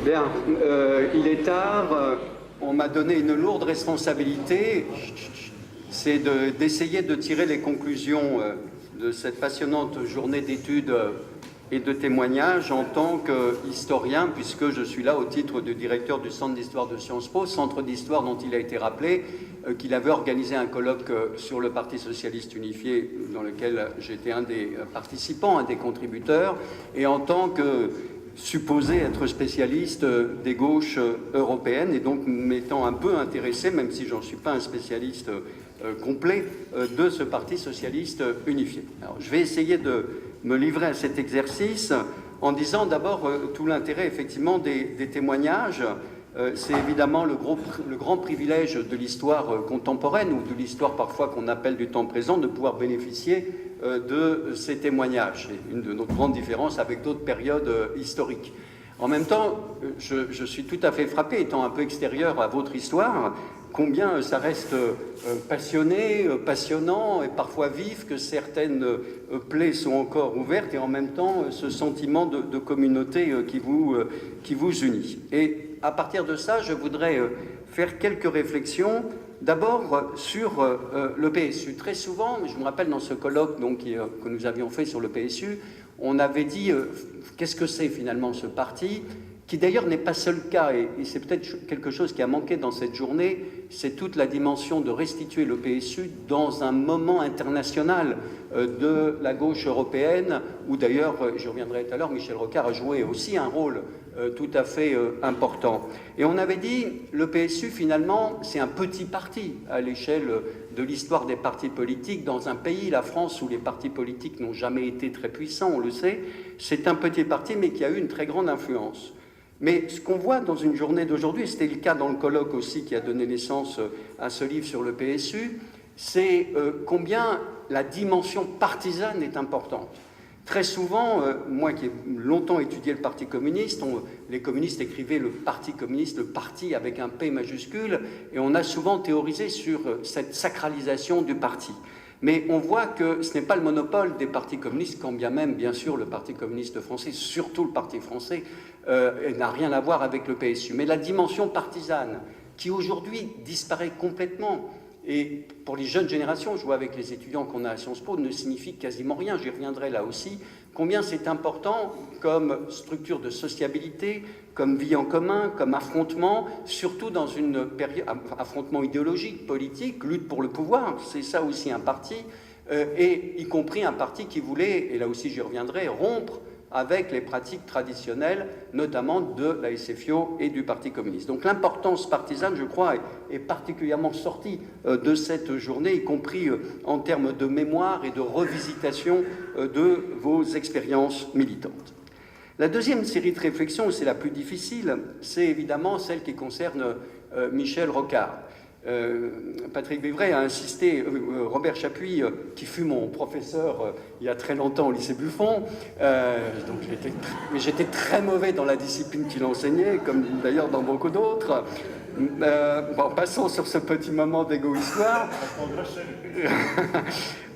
Bien, il est tard, on m'a donné une lourde responsabilité, c'est d'essayer de tirer les conclusions de cette passionnante journée d'études et de témoignages en tant qu'historien, puisque je suis là au titre de directeur du Centre d'histoire de Sciences Po, centre d'histoire dont il a été rappelé qu'il avait organisé un colloque sur le Parti socialiste unifié, dans lequel j'étais un des participants, un des contributeurs, et en tant que supposé être spécialiste des gauches européennes, et donc m'étant un peu intéressé, même si j'en suis pas un spécialiste complet, de ce Parti socialiste unifié. Alors, je vais essayer de me livrer à cet exercice en disant d'abord tout l'intérêt effectivement des témoignages. C'est évidemment le grand privilège de l'histoire contemporaine, ou de l'histoire parfois qu'on appelle du temps présent, de pouvoir bénéficier de ces témoignages. C'est une de nos grandes différences avec d'autres périodes historiques. En même temps, je suis tout à fait frappé, étant un peu extérieur à votre histoire, combien ça reste passionné, passionnant et parfois vif, que certaines plaies sont encore ouvertes, et en même temps ce sentiment de communauté qui vous unit. Et à partir de ça, je voudrais faire quelques réflexions. D'abord sur le PSU. Très souvent, je me rappelle dans ce colloque que nous avions fait sur le PSU, on avait dit qu'est-ce que c'est finalement ce parti, qui d'ailleurs n'est pas seul cas, et c'est peut-être quelque chose qui a manqué dans cette journée, c'est toute la dimension de restituer le PSU dans un moment international de la gauche européenne, où d'ailleurs, j'y reviendrai tout à l'heure, Michel Rocard a joué aussi un rôle tout à fait important. Et on avait dit, le PSU finalement, c'est un petit parti à l'échelle de l'histoire des partis politiques dans un pays, la France, où les partis politiques n'ont jamais été très puissants, on le sait. C'est un petit parti, mais qui a eu une très grande influence. Mais ce qu'on voit dans une journée d'aujourd'hui, c'était le cas dans le colloque aussi qui a donné naissance à ce livre sur le PSU, c'est combien la dimension partisane est importante. Très souvent, moi qui ai longtemps étudié le Parti communiste, les communistes écrivaient le Parti communiste, le parti avec un P majuscule, et on a souvent théorisé sur cette sacralisation du parti. Mais on voit que ce n'est pas le monopole des partis communistes, quand bien même, bien sûr, le Parti communiste français, surtout le Parti français, n'a rien à voir avec le PSU. Mais la dimension partisane, qui aujourd'hui disparaît complètement, et pour les jeunes générations, je vois avec les étudiants qu'on a à Sciences Po, ne signifie quasiment rien, j'y reviendrai là aussi, combien c'est important comme structure de sociabilité, comme vie en commun, comme affrontement, surtout dans une période, affrontement idéologique, politique, lutte pour le pouvoir, c'est ça aussi un parti, et y compris un parti qui voulait, et là aussi j'y reviendrai, rompre avec les pratiques traditionnelles, notamment de la SFIO et du Parti communiste. Donc l'importance partisane, je crois, est particulièrement sortie de cette journée, y compris en termes de mémoire et de revisitation de vos expériences militantes. La deuxième série de réflexions, c'est la plus difficile, c'est évidemment celle qui concerne Michel Rocard. Patrick Vivray a insisté, Robert Chapuis, qui fut mon professeur il y a très longtemps au lycée Buffon, mais j'étais très mauvais dans la discipline qu'il enseignait, comme d'ailleurs dans beaucoup d'autres. Bon, passons sur ce petit moment d'égo-histoire.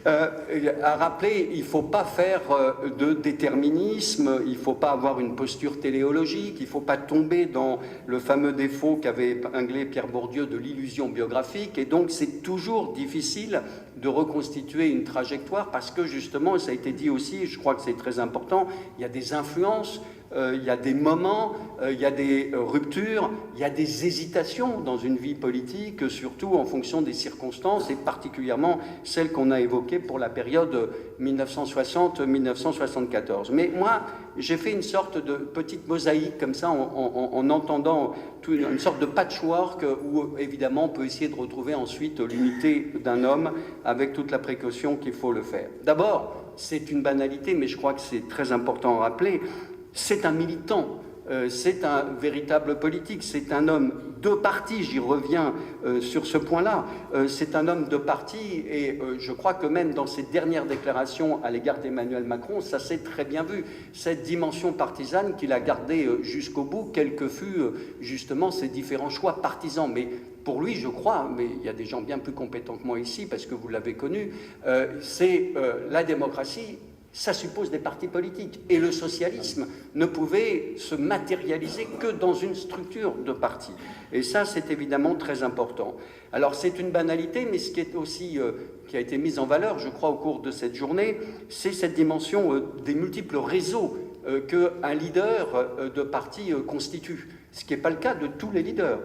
À rappeler, il ne faut pas faire de déterminisme, il ne faut pas avoir une posture téléologique, il ne faut pas tomber dans le fameux défaut qu'avait épinglé Pierre Bourdieu de l'illusion biographique, et donc c'est toujours difficile de reconstituer une trajectoire parce que justement, ça a été dit aussi, je crois que c'est très important, il y a des influences, il y a des moments, il y a des ruptures, il y a des hésitations dans une vie politique, surtout en fonction des circonstances, et particulièrement celles qu'on a évoquées pour la période 1960-1974. Mais moi, j'ai fait une sorte de petite mosaïque comme ça, en entendant une sorte de patchwork où, évidemment, on peut essayer de retrouver ensuite l'unité d'un homme avec toute la précaution qu'il faut le faire. D'abord, c'est une banalité, mais je crois que c'est très important à rappeler, c'est un militant, c'est un véritable politique, c'est un homme de parti, j'y reviens sur ce point-là, c'est un homme de parti, et je crois que même dans ses dernières déclarations à l'égard d'Emmanuel Macron, ça s'est très bien vu, cette dimension partisane qu'il a gardée jusqu'au bout, quels que furent justement ses différents choix partisans. Mais pour lui, je crois, mais il y a des gens bien plus compétents que moi ici, parce que vous l'avez connu, c'est la démocratie ça suppose des partis politiques. Et le socialisme ne pouvait se matérialiser que dans une structure de parti. Et ça, c'est évidemment très important. Alors, c'est une banalité, mais ce qui est aussi, qui a été mis en valeur, je crois, au cours de cette journée, c'est cette dimension des multiples réseaux qu'un leader de parti constitue. Ce qui n'est pas le cas de tous les leaders.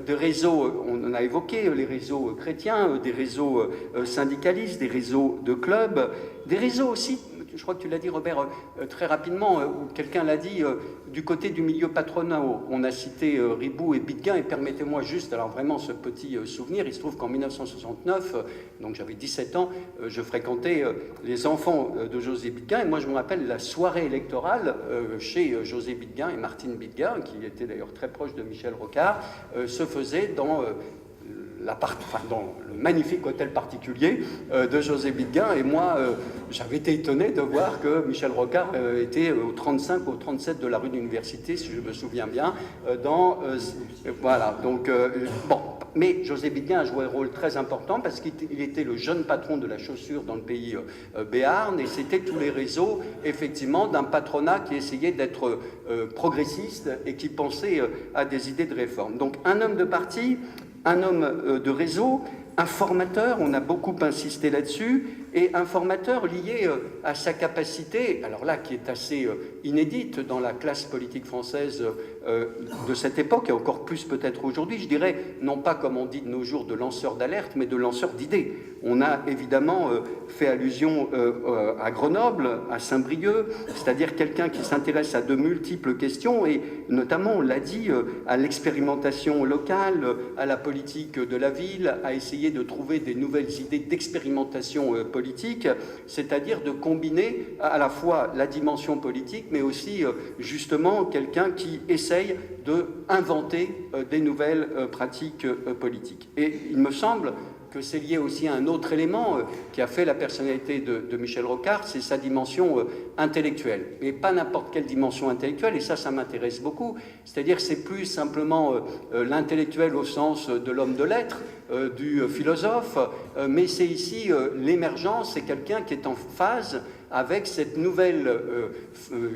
Des réseaux, on en a évoqué, les réseaux chrétiens, des réseaux syndicalistes, des réseaux de clubs, des réseaux aussi, je crois que tu l'as dit Robert très rapidement, ou quelqu'un l'a dit, du côté du milieu patronal. On a cité Ribou et Bidguin, et permettez-moi juste, alors vraiment ce petit souvenir, il se trouve qu'en 1969, donc j'avais 17 ans, je fréquentais les enfants de José Bidguin, et moi je me rappelle la soirée électorale chez José Bidguin et Martine Bidguin, qui était d'ailleurs très proche de Michel Rocard, se faisait dans dans le magnifique hôtel particulier de José Bidguin. Et moi, j'avais été étonné de voir que Michel Rocard était au 35 ou au 37 de la rue de l'Université, si je me souviens bien. Voilà, donc, bon. Mais José Bidguin a joué un rôle très important parce qu'il était le jeune patron de la chaussure dans le pays béarn, et c'était tous les réseaux, effectivement, d'un patronat qui essayait d'être progressiste et qui pensait à des idées de réforme. Donc, un homme de parti, un homme de réseau, un formateur, on a beaucoup insisté là-dessus, et un formateur lié à sa capacité, alors là, qui est assez inédite dans la classe politique française de cette époque, et encore plus peut-être aujourd'hui, je dirais, non pas comme on dit de nos jours de lanceur d'alerte, mais de lanceur d'idées. On a évidemment fait allusion à Grenoble, à Saint-Brieuc, c'est-à-dire quelqu'un qui s'intéresse à de multiples questions, et notamment, on l'a dit, à l'expérimentation locale, à la politique de la ville, à essayer de trouver des nouvelles idées d'expérimentation politique, c'est-à-dire de combiner à la fois la dimension politique, mais aussi justement quelqu'un qui essaye d'inventer des nouvelles pratiques politiques. Et il me semble que c'est lié aussi à un autre élément qui a fait la personnalité de Michel Rocard, c'est sa dimension intellectuelle. Mais pas n'importe quelle dimension intellectuelle, et ça m'intéresse beaucoup. C'est-à-dire que c'est plus simplement l'intellectuel au sens de l'homme de lettres, du philosophe, mais c'est ici l'émergence, c'est quelqu'un qui est en phase avec cette nouvelle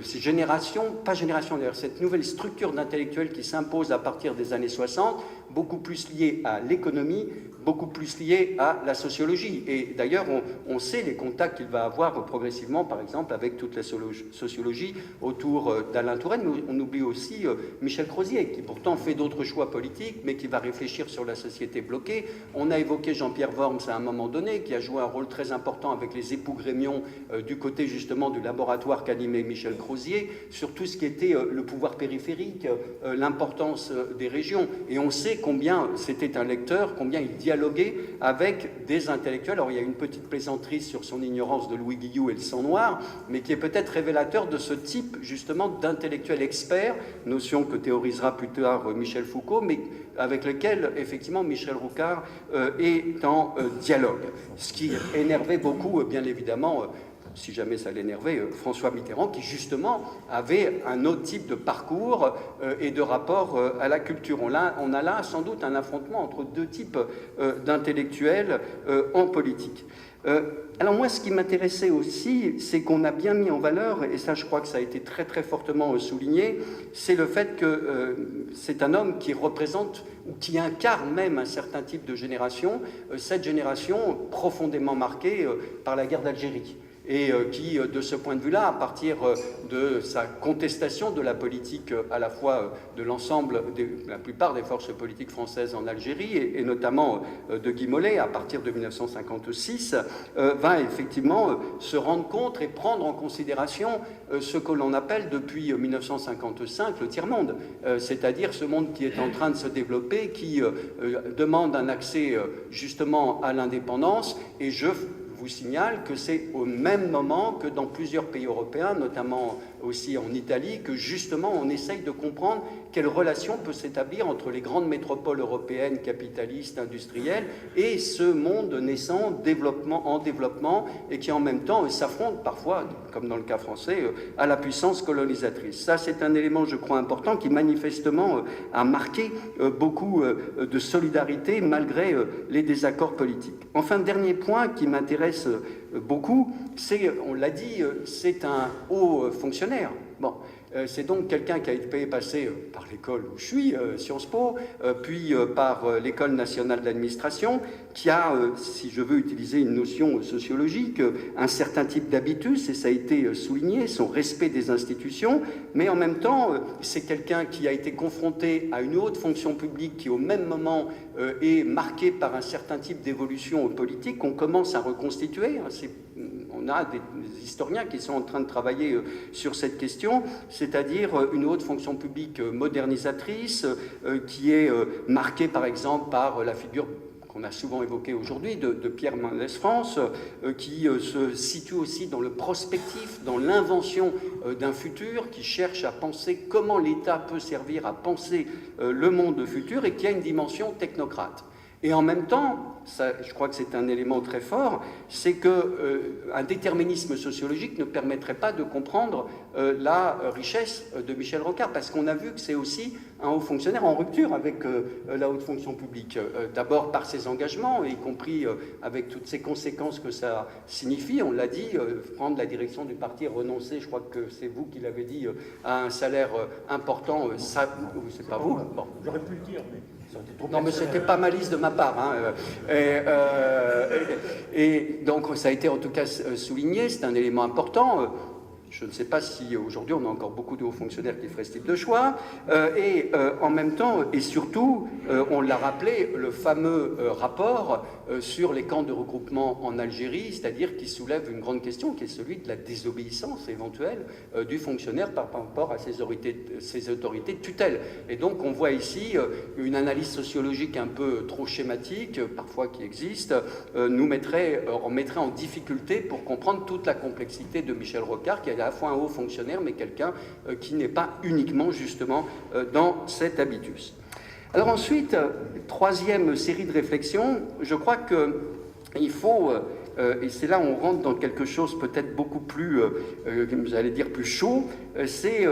génération, pas génération d'ailleurs, cette nouvelle structure d'intellectuels qui s'impose à partir des années 60, beaucoup plus liée à l'économie, beaucoup plus liée à la sociologie. Et d'ailleurs, on sait les contacts qu'il va avoir progressivement, par exemple, avec toute la sociologie autour d'Alain Touraine. Mais on oublie aussi Michel Crozier, qui pourtant fait d'autres choix politiques, mais qui va réfléchir sur la société bloquée. On a évoqué Jean-Pierre Worms à un moment donné, qui a joué un rôle très important avec les époux Grémion du côté justement du laboratoire qu'animait Michel Crozier, sur tout ce qui était le pouvoir périphérique, l'importance des régions. Et on sait combien c'était un lecteur, combien il dialoguer avec des intellectuels. Alors il y a une petite plaisanterie sur son ignorance de Louis Guillou et le sang noir, mais qui est peut-être révélateur de ce type justement d'intellectuel expert, notion que théorisera plus tard Michel Foucault, mais avec lequel effectivement Michel Rocard est en dialogue. Ce qui énervait beaucoup, bien évidemment, si jamais ça l'énervait, François Mitterrand, qui justement avait un autre type de parcours et de rapport à la culture. On a là sans doute un affrontement entre deux types d'intellectuels en politique. Alors moi, ce qui m'intéressait aussi, c'est qu'on a bien mis en valeur, et ça je crois que ça a été très très fortement souligné, c'est le fait que c'est un homme qui représente ou qui incarne même un certain type de génération, cette génération profondément marquée par la guerre d'Algérie. Et qui, de ce point de vue-là, à partir de sa contestation de la politique à la fois de l'ensemble, la plupart des forces politiques françaises en Algérie, et notamment de Guy Mollet, à partir de 1956, va effectivement se rendre compte et prendre en considération ce que l'on appelle depuis 1955 le tiers-monde, c'est-à-dire ce monde qui est en train de se développer, qui demande un accès justement à l'indépendance, et je vous signale que c'est au même moment que dans plusieurs pays européens, notamment aussi en Italie, que justement on essaye de comprendre quelle relation peut s'établir entre les grandes métropoles européennes capitalistes, industrielles, et ce monde naissant, en développement, et qui en même temps s'affronte parfois, comme dans le cas français, à la puissance colonisatrice. Ça, c'est un élément, je crois, important qui manifestement a marqué beaucoup de solidarité malgré les désaccords politiques. Enfin, dernier point qui m'intéresse beaucoup, on l'a dit, c'est un haut fonctionnaire. Bon. C'est donc quelqu'un qui a été passé par l'école où je suis, Sciences Po, puis par l'École nationale de l'administration, qui a, si je veux utiliser une notion sociologique, un certain type d'habitus, et ça a été souligné, son respect des institutions, mais en même temps, c'est quelqu'un qui a été confronté à une haute fonction publique qui, au même moment, est marquée par un certain type d'évolution politique qu'on commence à reconstituer. On a des historiens qui sont en train de travailler sur cette question, c'est-à-dire une haute fonction publique modernisatrice qui est marquée par exemple par la figure qu'on a souvent évoquée aujourd'hui de Pierre Mendès France, qui se situe aussi dans le prospectif, dans l'invention d'un futur, qui cherche à penser comment l'État peut servir à penser le monde futur et qui a une dimension technocrate. Et en même temps, ça, je crois que c'est un élément très fort, c'est qu'un déterminisme sociologique ne permettrait pas de comprendre la richesse de Michel Rocard, parce qu'on a vu que c'est aussi un haut fonctionnaire en rupture avec la haute fonction publique, d'abord par ses engagements, y compris avec toutes ces conséquences que ça signifie. On l'a dit, prendre la direction du parti, renoncer, je crois que c'est vous qui l'avez dit, à un salaire important, ça, c'est pas vous. Bon. J'aurais pu le dire, mais... Non, mais c'était pas malice de ma part. Hein. Et donc, ça a été en tout cas souligné, c'est un élément important. Je ne sais pas si aujourd'hui on a encore beaucoup de hauts fonctionnaires qui feraient ce type de choix. En même temps, et surtout, on l'a rappelé, le fameux rapport sur les camps de regroupement en Algérie, c'est-à-dire qui soulève une grande question, qui est celui de la désobéissance éventuelle du fonctionnaire par rapport à ses autorités de tutelle. Et donc on voit ici une analyse sociologique un peu trop schématique, parfois qui existe, on mettrait en difficulté pour comprendre toute la complexité de Michel Rocard, qui est à la fois un haut fonctionnaire, mais quelqu'un qui n'est pas uniquement justement dans cet habitus. Alors ensuite, troisième série de réflexions, je crois qu'il faut, et c'est là où on rentre dans quelque chose peut-être beaucoup plus, j'allais dire plus chaud, c'est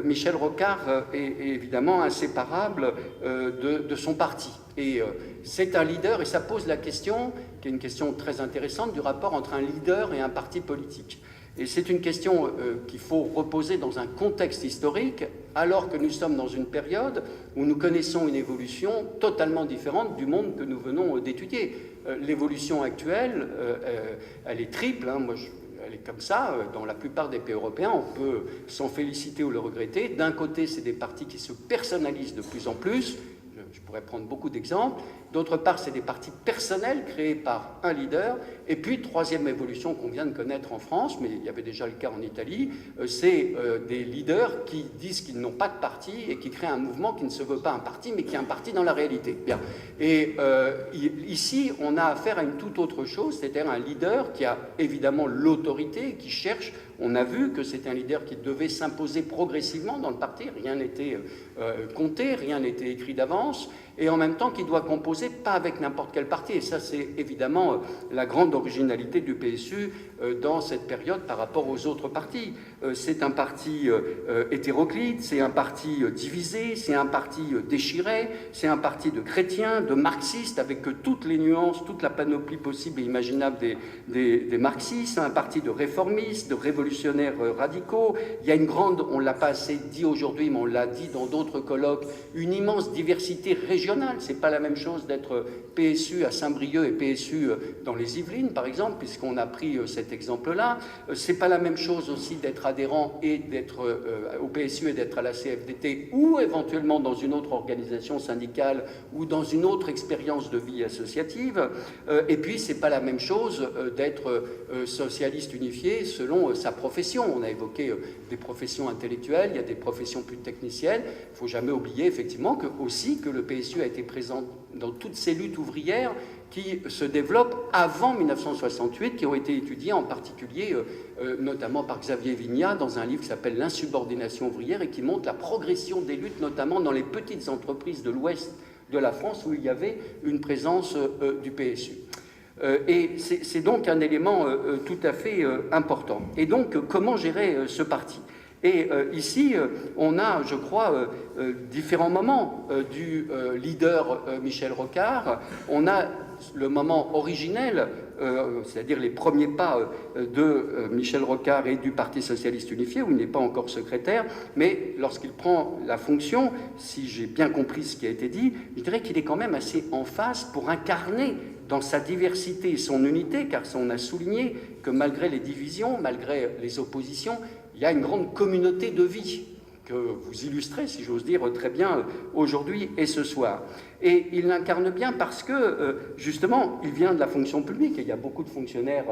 Michel Rocard est évidemment inséparable de son parti. Et c'est un leader, et ça pose la question, qui est une question très intéressante, du rapport entre un leader et un parti politique. Et c'est une question qu'il faut reposer dans un contexte historique, alors que nous sommes dans une période où nous connaissons une évolution totalement différente du monde que nous venons d'étudier. L'évolution actuelle, elle est triple, hein, elle est comme ça, dans la plupart des pays européens, on peut s'en féliciter ou le regretter. D'un côté, c'est des partis qui se personnalisent de plus en plus, je pourrais prendre beaucoup d'exemples. D'autre part, c'est des partis personnels créés par un leader. Et puis, troisième évolution qu'on vient de connaître en France, mais il y avait déjà le cas en Italie, c'est des leaders qui disent qu'ils n'ont pas de parti et qui créent un mouvement qui ne se veut pas un parti, mais qui est un parti dans la réalité. Bien. Et ici, on a affaire à une toute autre chose, c'est-à-dire un leader qui a évidemment l'autorité, qui cherche. On a vu que c'est un leader qui devait s'imposer progressivement dans le parti, rien n'était compté, rien n'était écrit d'avance, et en même temps qui doit composer pas avec n'importe quel parti. Et ça, c'est évidemment la grande originalité du PSU dans cette période par rapport aux autres partis. C'est un parti hétéroclite, c'est un parti divisé, c'est un parti déchiré, c'est un parti de chrétiens, de marxistes, avec toutes les nuances, toute la panoplie possible et imaginable des marxistes, un parti de réformistes, de révolutionnaires radicaux. Il y a une grande, on ne l'a pas assez dit aujourd'hui, mais on l'a dit dans d'autres colloques, une immense diversité régionale. C'est pas la même chose d'être PSU à Saint-Brieuc et PSU dans les Yvelines, par exemple, puisqu'on a pris cet exemple-là. C'est pas la même chose aussi d'être adhérent et d'être au PSU et d'être à la CFDT, ou éventuellement dans une autre organisation syndicale ou dans une autre expérience de vie associative. Et puis, c'est pas la même chose d'être socialiste unifié selon sa profession. On a évoqué des professions intellectuelles, il y a des professions plus techniciennes. Il ne faut jamais oublier effectivement que le PSU a été présent dans toutes ces luttes ouvrières qui se développent avant 1968, qui ont été étudiées en particulier notamment par Xavier Vignat dans un livre qui s'appelle L'insubordination ouvrière et qui montre la progression des luttes, notamment dans les petites entreprises de l'ouest de la France où il y avait une présence du PSU. Et c'est donc un élément tout à fait important. Et donc, comment gérer ce parti ? Et ici, on a, je crois, différents moments du leader Michel Rocard. On a le moment originel, c'est-à-dire les premiers pas de Michel Rocard et du Parti socialiste unifié, où il n'est pas encore secrétaire, mais lorsqu'il prend la fonction, si j'ai bien compris ce qui a été dit, je dirais qu'il est quand même assez en phase pour incarner dans sa diversité et son unité, car on a souligné que malgré les divisions, malgré les oppositions, il y a une grande communauté de vie que vous illustrez, si j'ose dire, très bien aujourd'hui et ce soir. Et il l'incarne bien parce que, justement, il vient de la fonction publique, et il y a beaucoup de fonctionnaires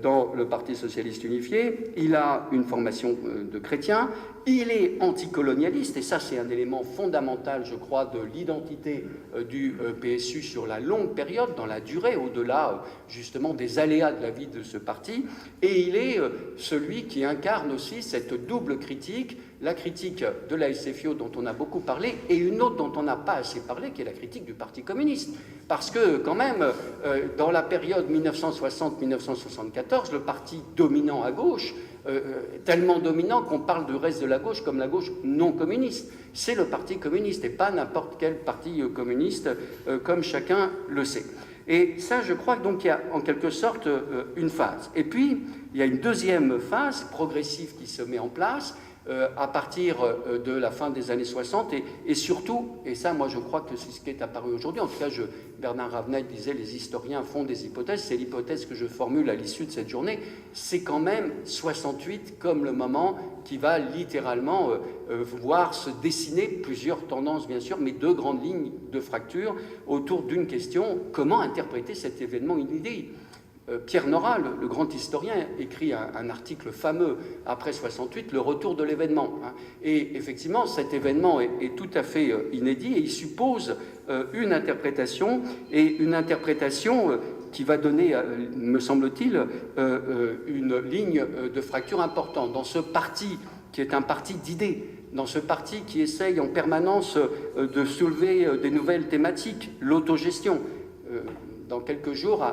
dans le Parti socialiste unifié, il a une formation de chrétien, il est anticolonialiste, et ça c'est un élément fondamental, je crois, de l'identité du PSU sur la longue période, dans la durée, au-delà, justement, des aléas de la vie de ce parti, et il est celui qui incarne aussi cette double critique, la critique de la SFIO dont on a beaucoup parlé, et une autre dont on n'a pas assez parlé, qui est la critique du Parti communiste. Parce que, quand même, dans la période 1960-1974, le parti dominant à gauche, tellement dominant qu'on parle du reste de la gauche comme la gauche non communiste, c'est le Parti communiste, et pas n'importe quel parti communiste, comme chacun le sait. Et ça, je crois donc qu'il y a en quelque sorte une phase. Et puis, il y a une deuxième phase progressive qui se met en place, à partir de la fin des années 60 et surtout, et ça moi je crois que c'est ce qui est apparu aujourd'hui, en tout cas Bernard Ravenel disait les historiens font des hypothèses, c'est l'hypothèse que je formule à l'issue de cette journée, c'est quand même 68 comme le moment qui va littéralement voir se dessiner plusieurs tendances bien sûr, mais deux grandes lignes de fracture autour d'une question, comment interpréter cet événement inédit. Pierre Nora, le grand historien, écrit un article fameux après 68, Le retour de l'événement. Et effectivement, cet événement est tout à fait inédit et il suppose une interprétation qui va donner, me semble-t-il, une ligne de fracture importante. Dans ce parti qui est un parti d'idées, dans ce parti qui essaye en permanence de soulever des nouvelles thématiques, l'autogestion. Dans quelques jours,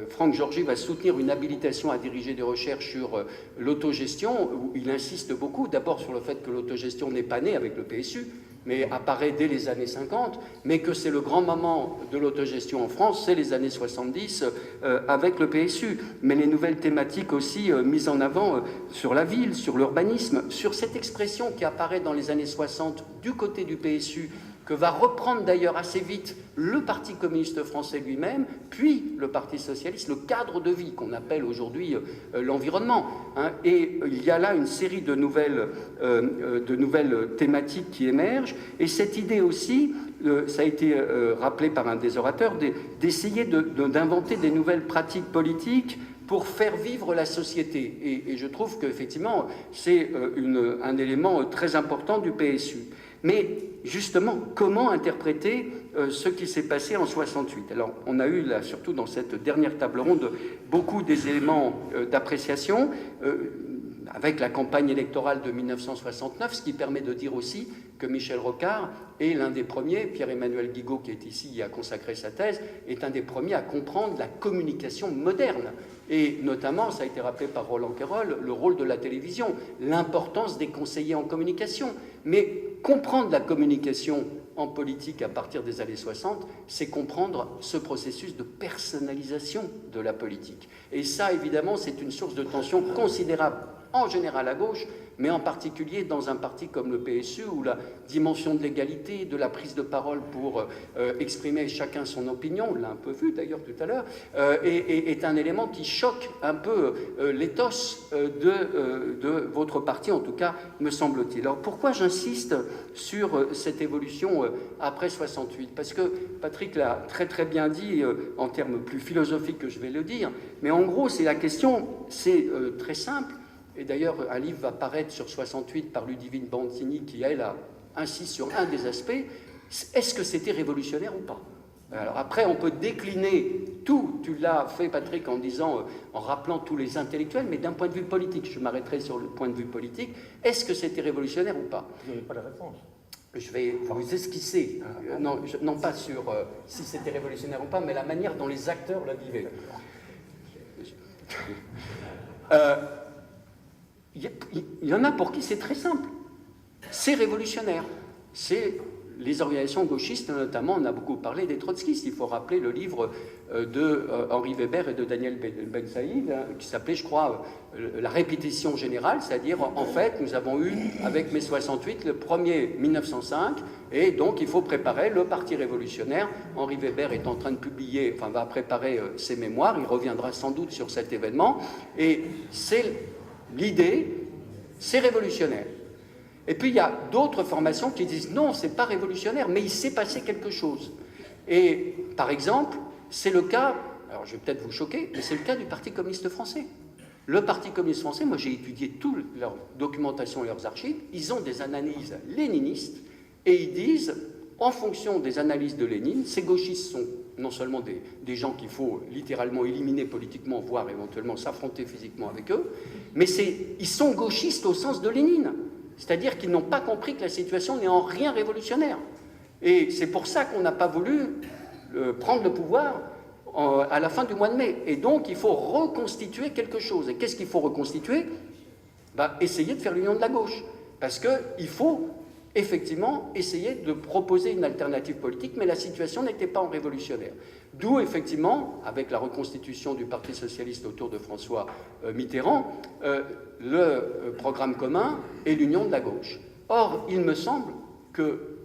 Franck Georgi va soutenir une habilitation à diriger des recherches sur l'autogestion, où il insiste beaucoup, d'abord sur le fait que l'autogestion n'est pas née avec le PSU, mais apparaît dès les années 50, mais que c'est le grand moment de l'autogestion en France, c'est les années 70 avec le PSU. Mais les nouvelles thématiques aussi mises en avant sur la ville, sur l'urbanisme, sur cette expression qui apparaît dans les années 60 du côté du PSU, que va reprendre d'ailleurs assez vite le Parti communiste français lui-même, puis le Parti socialiste, le cadre de vie qu'on appelle aujourd'hui l'environnement. Et il y a là une série de nouvelles thématiques qui émergent. Et cette idée aussi, ça a été rappelé par un des orateurs, d'essayer d'inventer des nouvelles pratiques politiques pour faire vivre la société. Et je trouve qu'effectivement, c'est un élément très important du PSU. Mais justement, comment interpréter ce qui s'est passé en 68 ? Alors, on a eu, là, surtout dans cette dernière table ronde, beaucoup des éléments d'appréciation, avec la campagne électorale de 1969, ce qui permet de dire aussi que Michel Rocard est l'un des premiers, Pierre-Emmanuel Guigaud, qui est ici, y a consacré sa thèse, est un des premiers à comprendre la communication moderne. Et notamment, ça a été rappelé par Roland Quérol, le rôle de la télévision, l'importance des conseillers en communication. Mais comprendre la communication en politique à partir des années 60, c'est comprendre ce processus de personnalisation de la politique. Et ça, évidemment, c'est une source de tension considérable, en général à gauche, mais en particulier dans un parti comme le PSU, où la dimension de l'égalité, de la prise de parole pour exprimer chacun son opinion, on l'a un peu vu d'ailleurs tout à l'heure, est un élément qui choque un peu l'éthos de votre parti, en tout cas, me semble-t-il. Alors pourquoi j'insiste sur cette évolution après 68 ? Parce que Patrick l'a très très bien dit, en termes plus philosophiques que je vais le dire, mais en gros, c'est la question, c'est très simple. Et d'ailleurs, un livre va paraître sur 68 par Ludivine Bantini qui, elle, insiste sur un des aspects. Est-ce que c'était révolutionnaire ou pas ? Alors après, on peut décliner tout. Tu l'as fait, Patrick, en disant, en rappelant tous les intellectuels, mais d'un point de vue politique. Je m'arrêterai sur le point de vue politique. Est-ce que c'était révolutionnaire ou pas ? Vous n'avez pas la réponse. Je vais vous esquisser. Non pas sur si c'était révolutionnaire ou pas, mais la manière dont les acteurs la vivaient. il y en a pour qui c'est très simple. C'est révolutionnaire. C'est les organisations gauchistes, notamment, on a beaucoup parlé des trotskistes. Il faut rappeler le livre de Henri Weber et de Daniel Ben Saïd, qui s'appelait, je crois, La répétition générale, c'est-à-dire, en fait, nous avons eu, avec mai 68, le premier 1905, et donc il faut préparer le Parti révolutionnaire. Henri Weber est en train de publier, enfin, va préparer ses mémoires, il reviendra sans doute sur cet événement, et c'est l'idée, c'est révolutionnaire. Et puis il y a d'autres formations qui disent non, c'est pas révolutionnaire, mais il s'est passé quelque chose. Et par exemple, c'est le cas, alors je vais peut-être vous choquer, mais c'est le cas du Parti communiste français. Le Parti communiste français, moi j'ai étudié toute leur documentation et leurs archives, ils ont des analyses léninistes et ils disent, en fonction des analyses de Lénine, ces gauchistes sont non seulement des gens qu'il faut littéralement éliminer politiquement, voire éventuellement s'affronter physiquement avec eux, mais ils sont gauchistes au sens de Lénine. C'est-à-dire qu'ils n'ont pas compris que la situation n'est en rien révolutionnaire. Et c'est pour ça qu'on n'a pas voulu prendre le pouvoir à la fin du mois de mai. Et donc, il faut reconstituer quelque chose. Et qu'est-ce qu'il faut reconstituer? Essayer de faire l'union de la gauche. Parce qu'il faut effectivement essayer de proposer une alternative politique, mais la situation n'était pas en révolutionnaire. D'où, effectivement, avec la reconstitution du Parti socialiste autour de François Mitterrand, le programme commun et l'union de la gauche. Or, il me semble que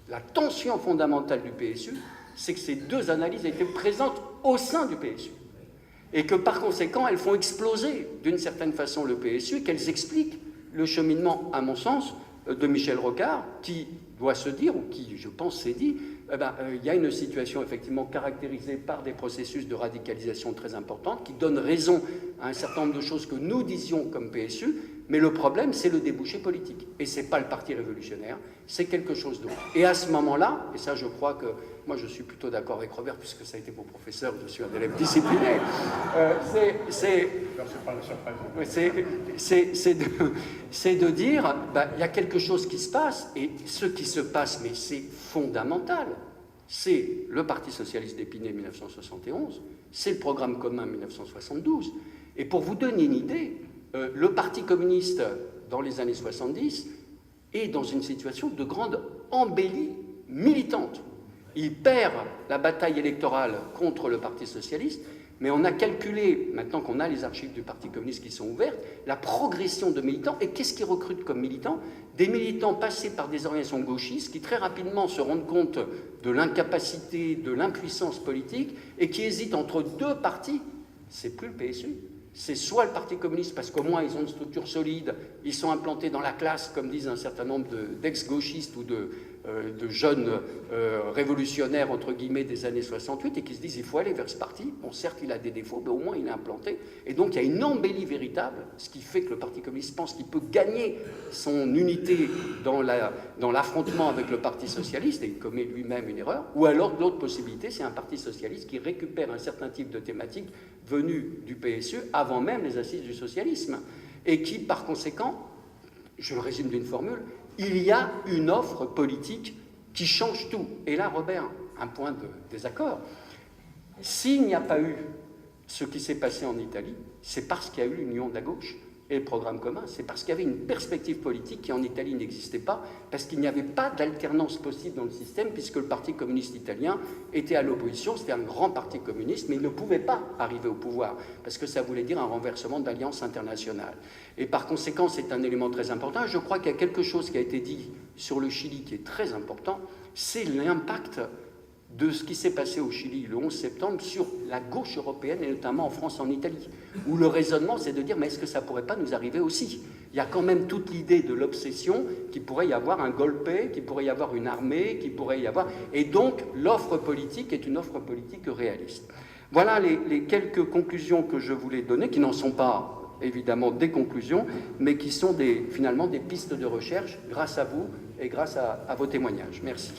la tension fondamentale du PSU, c'est que ces deux analyses étaient présentes au sein du PSU. Et que, par conséquent, elles font exploser, d'une certaine façon, le PSU, et qu'elles expliquent le cheminement, à mon sens, de Michel Rocard, qui doit se dire, ou qui, je pense, s'est dit, il y a une situation effectivement caractérisée par des processus de radicalisation très importantes qui donnent raison à un certain nombre de choses que nous disions comme PSU, mais le problème, c'est le débouché politique. Et ce n'est pas le Parti révolutionnaire, c'est quelque chose d'autre. Et à ce moment-là, et ça je crois que, moi je suis plutôt d'accord avec Robert, puisque ça a été mon professeur, je suis un élève discipliné, c'est de dire, il y a quelque chose qui se passe, et ce qui se passe, mais c'est fondamental, c'est le Parti socialiste d'Épinay 1971, c'est le programme commun 1972, et pour vous donner une idée, le Parti communiste, dans les années 70, est dans une situation de grande embellie militante. Il perd la bataille électorale contre le Parti socialiste, mais on a calculé, maintenant qu'on a les archives du Parti communiste qui sont ouvertes, la progression de militants. Et qu'est-ce qu'ils recrutent comme militants? Des militants passés par des organisations gauchistes qui très rapidement se rendent compte de l'incapacité, de l'impuissance politique et qui hésitent entre deux partis. C'est plus le PSU. C'est soit le Parti communiste, parce qu'au moins ils ont une structure solide, ils sont implantés dans la classe, comme disent un certain nombre d'ex-gauchistes ou de jeunes révolutionnaires, entre guillemets, des années 68, et qui se disent il faut aller vers ce parti. Bon, certes, il a des défauts, mais au moins il est implanté. Et donc il y a une embellie véritable, ce qui fait que le Parti communiste pense qu'il peut gagner son unité dans l'affrontement avec le Parti socialiste, et il commet lui-même une erreur. Ou alors, l'autre possibilité, c'est un Parti socialiste qui récupère un certain type de thématiques venues du PSU avant même les assises du socialisme, et qui, par conséquent, je le résume d'une formule, il y a une offre politique qui change tout. Et là, Robert, un point de désaccord. S'il n'y a pas eu ce qui s'est passé en Italie, c'est parce qu'il y a eu l'union de la gauche et le programme commun. C'est parce qu'il y avait une perspective politique qui en Italie n'existait pas, parce qu'il n'y avait pas d'alternance possible dans le système, puisque le Parti communiste italien était à l'opposition. C'était un grand parti communiste, mais il ne pouvait pas arriver au pouvoir, parce que ça voulait dire un renversement d'alliance internationale. Et par conséquent, c'est un élément très important. Je crois qu'il y a quelque chose qui a été dit sur le Chili qui est très important, c'est l'impact de ce qui s'est passé au Chili le 11 septembre sur la gauche européenne, et notamment en France, en Italie, où le raisonnement, c'est de dire, mais est-ce que ça ne pourrait pas nous arriver aussi? Il y a quand même toute l'idée de l'obsession qu'il pourrait y avoir un golpe, qu'il pourrait y avoir une armée, qu'il pourrait y avoir... Et donc, l'offre politique est une offre politique réaliste. Voilà les quelques conclusions que je voulais donner, qui n'en sont pas, évidemment, des conclusions, mais qui sont finalement des pistes de recherche, grâce à vous et grâce à vos témoignages. Merci.